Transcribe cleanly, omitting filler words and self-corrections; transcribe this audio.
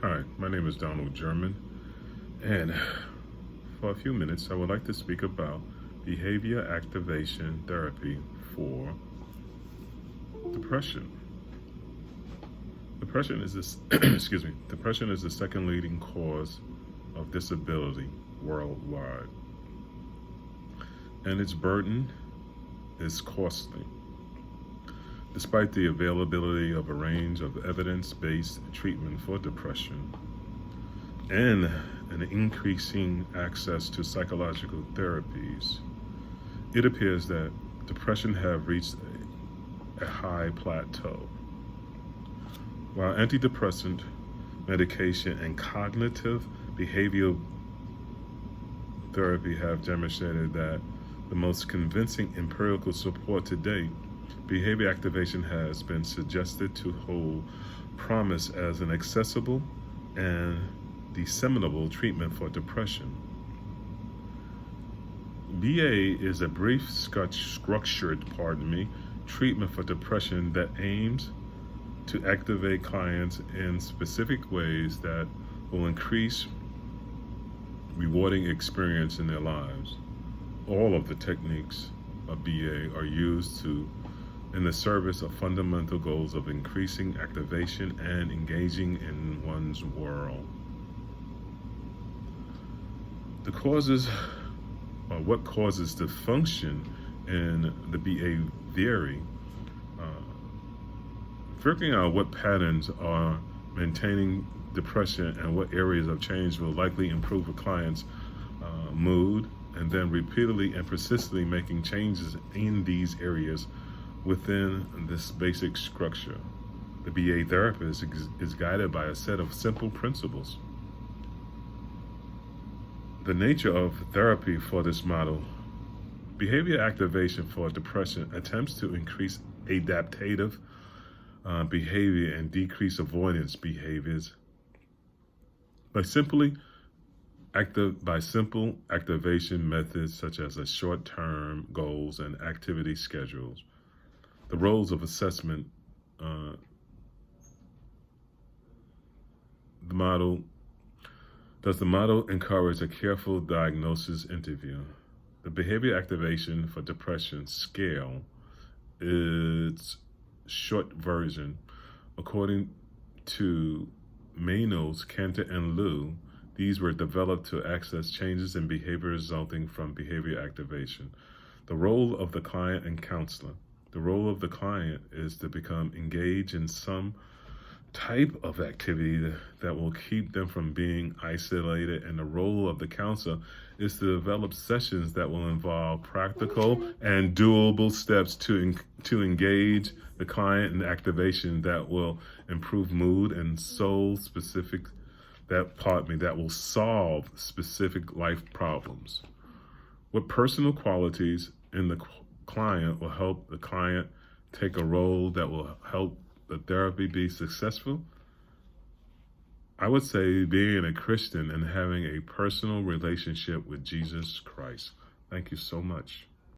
Hi, my name is E.German, and for a few minutes, I would like to speak about behavior activation therapy for depression. Depression is this, excuse me. Depression is the second leading cause of disability worldwide, and its burden is costly. Despite the availability of a range of evidence-based treatment for depression, and an increasing access to psychological therapies, it appears that depression have reached a high plateau. While antidepressant medication and cognitive behavioral therapy have demonstrated that the most convincing empirical support to date, behavior activation has been suggested to hold promise as an accessible and disseminable treatment for depression. BA is a brief structured treatment for depression that aims to activate clients in specific ways that will increase rewarding experience in their lives. All of the techniques of BA are used in the service of fundamental goals of increasing activation and engaging in one's world. The causes, or what causes dysfunction in the BA theory, figuring out what patterns are maintaining depression and what areas of change will likely improve a client's mood, and then repeatedly and persistently making changes in these areas within this basic structure. The BA therapist is guided by a set of simple principles. The nature of therapy for this model: behavior activation for depression attempts to increase adaptive behavior and decrease avoidance behaviors by simple activation methods such as short-term goals and activity schedules. The roles of assessment. Does the model encourage a careful diagnosis interview? The behavior activation for depression scale is short version. According to Manos, Cantor, and Liu, these were developed to access changes in behavior resulting from behavior activation. The role of the client and counselor. The role of the client is to become engaged in some type of activity that will keep them from being isolated, and the role of the counselor is to develop sessions that will involve practical and doable steps to engage the client in activation that will improve mood and that will solve specific life problems. What personal qualities in the client will help the client take a role that will help the therapy be successful? I would say being a Christian and having a personal relationship with Jesus Christ. Thank you so much.